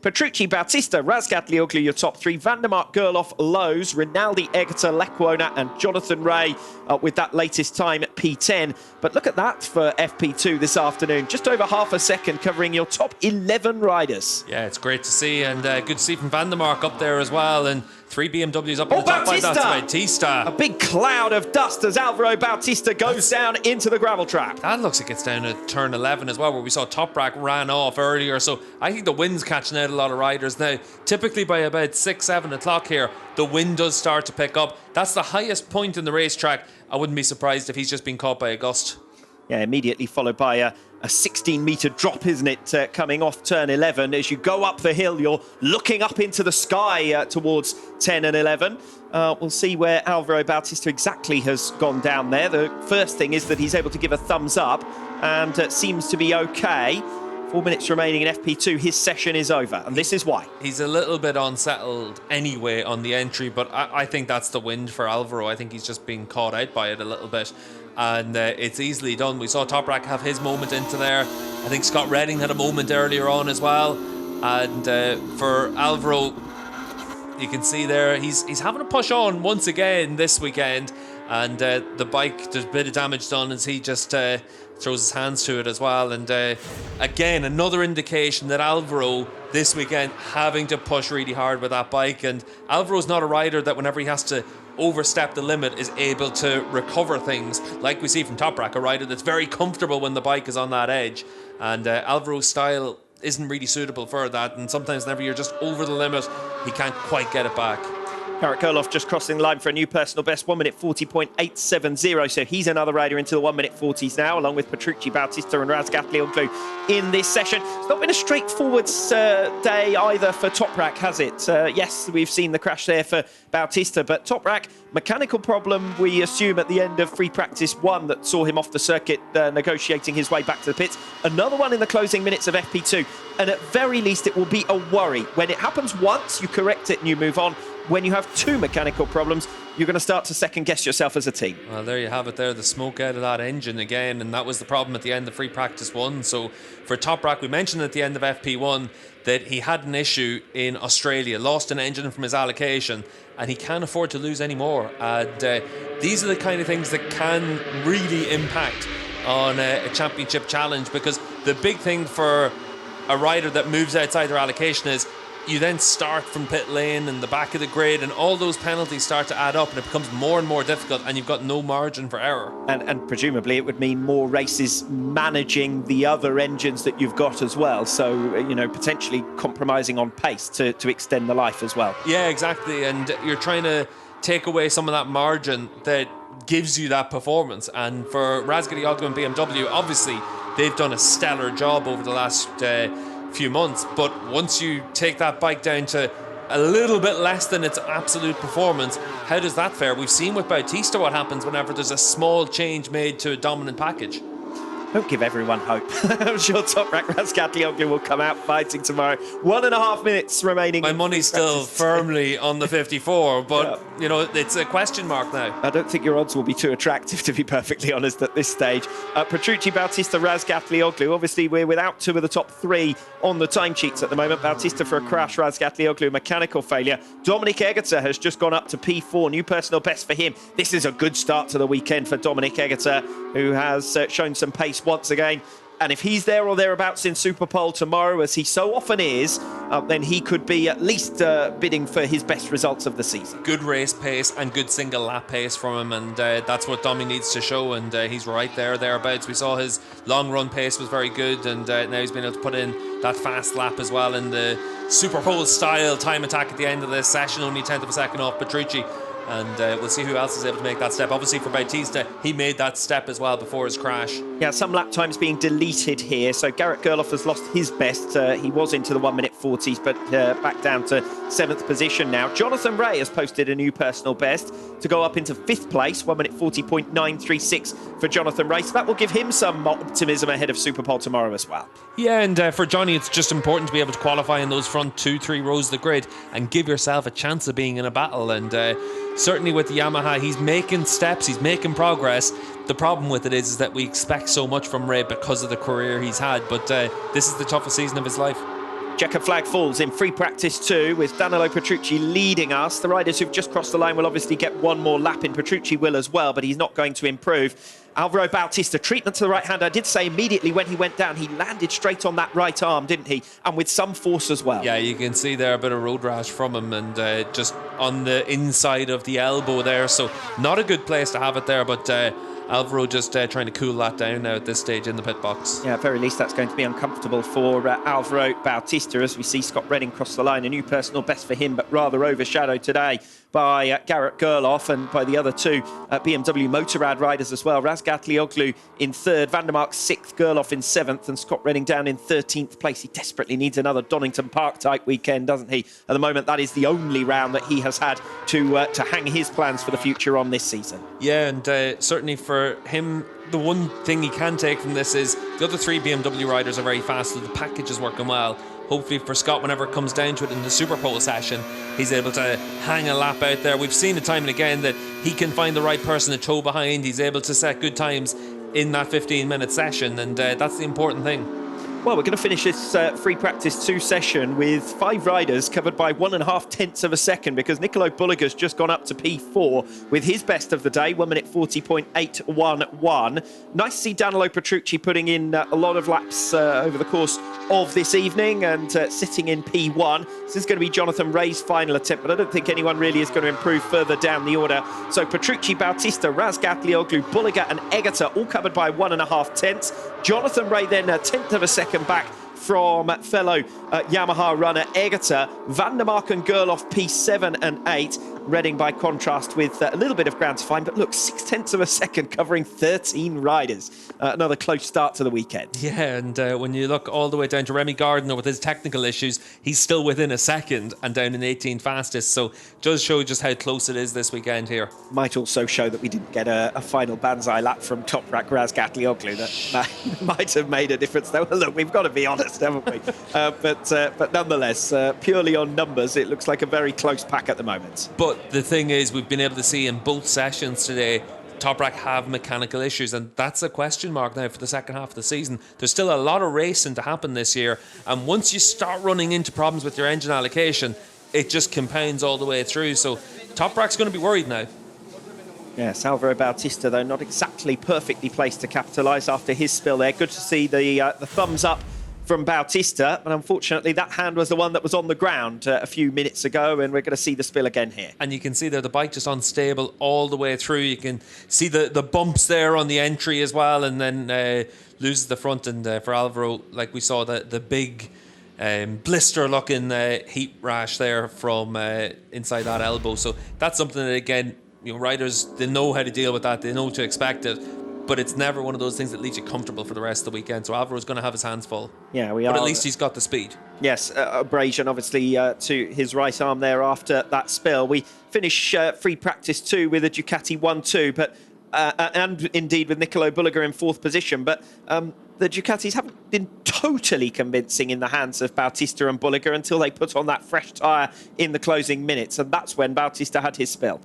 Petrucci, Bautista, Razgatlioglu, your top three. Vandermark, Gerloff, Lowe's, Rinaldi, Egerter, Lecuona and Jonathan Rea with that latest time at P10. But look at that for FP2 this afternoon. Just over half a second covering your top 11 riders. Yeah, it's great to see, and good to see from Vandermark up there as well. And 3 BMWs up in the top 5. That's Bautista. A big cloud of dust as Alvaro Bautista goes down into the gravel trap. That looks like it's down at turn 11 as well, where we saw Toprak ran off earlier. So I think the wind's catching out a lot of riders now. Typically by about 6, 7 o'clock here, the wind does start to pick up. That's the highest point in the racetrack. I wouldn't be surprised if he's just been caught by a gust. Yeah, immediately followed by a 16-metre drop, isn't it, coming off turn 11. As you go up the hill, you're looking up into the sky towards 10 and 11. We'll see where Alvaro Bautista exactly has gone down there. The first thing is that he's able to give a thumbs up and seems to be okay. 4 minutes remaining in FP2. His session is over, and this is why. He's a little bit unsettled anyway on the entry, but I think that's the wind for Alvaro. I think he's just been caught out by it a little bit. And it's easily done. We saw Toprak have his moment into there. I think Scott Redding had a moment earlier on as well. And for Alvaro, you can see there he's having a push on once again this weekend. And the bike, there's a bit of damage done as he just throws his hands to it as well. And again, another indication that Alvaro this weekend having to push really hard with that bike. And Alvaro's not a rider that whenever he has to overstep the limit is able to recover things like we see from Toprak, a rider that's very comfortable when the bike is on that edge. And Alvaro's style isn't really suitable for that, and sometimes whenever you're just over the limit, he can't quite get it back. Garrett Gerloff just crossing the line for a new personal best, 1 minute 40.870. So he's another rider into the 1 minute 40s now, along with Petrucci, Bautista and Razgatlioglu in this session. It's not been a straightforward day either for Toprak, has it? Yes, we've seen the crash there for Bautista, but Toprak, mechanical problem, we assume, at the end of free practice 1 that saw him off the circuit negotiating his way back to the pits. Another one in the closing minutes of FP2. And at very least, it will be a worry. When it happens once, you correct it and you move on. When you have 2 mechanical problems, you're going to start to second-guess yourself as a team. Well, there you have it there, the smoke out of that engine again, and that was the problem at the end of free practice 1. So for Toprak, we mentioned at the end of FP1 that he had an issue in Australia, lost an engine from his allocation, and he can't afford to lose any more. And these are the kind of things that can really impact on a championship challenge, because the big thing for a rider that moves outside their allocation is you then start from pit lane and the back of the grid, and all those penalties start to add up, and it becomes more and more difficult, and you've got no margin for error. And presumably it would mean more races managing the other engines that you've got as well. So, you know, potentially compromising on pace to extend the life as well. Yeah, exactly. And you're trying to take away some of that margin that gives you that performance. And for Razgatlioglu and BMW, obviously they've done a stellar job over the last few months, but once you take that bike down to a little bit less than its absolute performance, how does that fare? We've seen with Bautista what happens whenever there's a small change made to a dominant package. Don't give everyone hope. I'm sure Toprak Razgatlioglu will come out fighting tomorrow. 1.5 minutes remaining. My money's still firmly on the 54, but you know, it's a question mark now. I don't think your odds will be too attractive, to be perfectly honest, at this stage. Petrucci, Bautista, Razgatlioglu. Obviously, we're without 2 of the top 3 on the timesheets at the moment. Bautista for a crash, Razgatlioglu mechanical failure. Dominic Egerter has just gone up to P4, new personal best for him. This is a good start to the weekend for Dominic Egerter, who has shown some pace once again. And if he's there or thereabouts in Superpole tomorrow, as he so often is, then he could be at least bidding for his best results of the season. Good race pace and good single lap pace from him, and that's what Domi needs to show, and he's right there, thereabouts. We saw his long run pace was very good, and now he's been able to put in that fast lap as well in the Superpole style time attack at the end of this session, only 1/10 of a second off Petrucci. And we'll see who else is able to make that step. Obviously for Bautista, he made that step as well before his crash. Yeah, some lap times being deleted here. So Garrett Gerloff has lost his best. He was into the 1 minute 40s, but back down to 7th position now. Jonathan Rea has posted a new personal best to go up into 5th place, 1 minute 40.936 for Jonathan Rea. So that will give him some optimism ahead of Superpole tomorrow as well. Yeah, and for Johnny, it's just important to be able to qualify in those front 2-3 rows of the grid and give yourself a chance of being in a battle. And certainly with the Yamaha, he's making steps, he's making progress. The problem with it is that we expect so much from Rea because of the career he's had, but this is the toughest season of his life. Checkered flag falls in free practice 2 with Danilo Petrucci leading us. The riders who've just crossed the line will obviously get one more lap in. Petrucci will as well, but he's not going to improve. Alvaro Bautista, treatment to the right hand. I did say immediately when he went down, he landed straight on that right arm, didn't he? And with some force as well. Yeah, you can see there a bit of road rash from him and just on the inside of the elbow there. So not a good place to have it there, but Alvaro just trying to cool that down now at this stage in the pit box. Yeah, at very least that's going to be uncomfortable for Alvaro Bautista as we see Scott Redding cross the line. A new personal best for him, but rather overshadowed today by Garrett Gerloff and by the other two BMW Motorrad riders as well. Razgat Lioglu in 3rd, Vandermark 6th, Gerloff in 7th, and Scott Redding down in 13th place. He desperately needs another Donington Park type weekend, doesn't he? At the moment, that is the only round that he has had to hang his plans for the future on this season. Yeah, and certainly for him, the one thing he can take from this is the other 3 BMW riders are very fast, so the package is working well. Hopefully for Scott, whenever it comes down to it in the Superpole session, he's able to hang a lap out there. We've seen it time and again that he can find the right person to tow behind. He's able to set good times in that 15-minute session, and that's the important thing. Well, we're going to finish this free practice 2 session with 5 riders covered by 1.5 tenths of a second, because Nicolo Bulliger's just gone up to P4 with his best of the day, 1 minute 40.811. Nice to see Danilo Petrucci putting in a lot of laps over the course of this evening and sitting in P1. This is going to be Jonathan Ray's final attempt, but I don't think anyone really is going to improve further down the order. So Petrucci, Bautista, Razgat Lioglu, Bulliger and Egerter all covered by 1.5 tenths. Jonathan Ray then a tenth of a second back from fellow Yamaha runner Egerter. Vandermark and Gerloff P7 and 8. Redding, by contrast, with a little bit of ground to find. But look, 6 tenths of a second covering 13 riders. Another close start to the weekend. Yeah, and when you look all the way down to Remy Gardner with his technical issues, he's still within a second and down in 18 fastest. So it does show just how close it is this weekend here. Might also show that we didn't get a final Banzai lap from Toprak Razgat Lioglu. That might have made a difference, though. Look, we've got to be honest, haven't we? But nonetheless, purely on numbers, it looks like a very close pack at the moment. But the thing is, we've been able to see in both sessions today, Toprak have mechanical issues, and that's a question mark now for the second half of the season. There's still a lot of racing to happen this year, and once you start running into problems with your engine allocation, it just compounds all the way through. So Toprak's going to be worried now. Yes, Alvaro Bautista, though, not exactly perfectly placed to capitalise after his spill there. Good to see the thumbs up from Bautista, but unfortunately that hand was the one that was on the ground a few minutes ago, and we're going to see the spill again here. And you can see there the bike just unstable all the way through. You can see the bumps there on the entry as well, and then loses the front. And for Alvaro, like we saw the big blister looking heat rash there from inside that elbow. So that's something that, again, you know, riders, they know how to deal with that, they know to expect it, but it's never one of those things that leaves you comfortable for the rest of the weekend. So Alvaro's going to have his hands full. Yeah, we are. But at least he's got the speed. Yes, abrasion obviously to his right arm there after that spill. We finish free practice 2 with a Ducati 1-2, but and indeed with Nicolo Bulliger in 4th position. But the Ducatis haven't been totally convincing in the hands of Bautista and Bulliger until they put on that fresh tyre in the closing minutes, and that's when Bautista had his spill.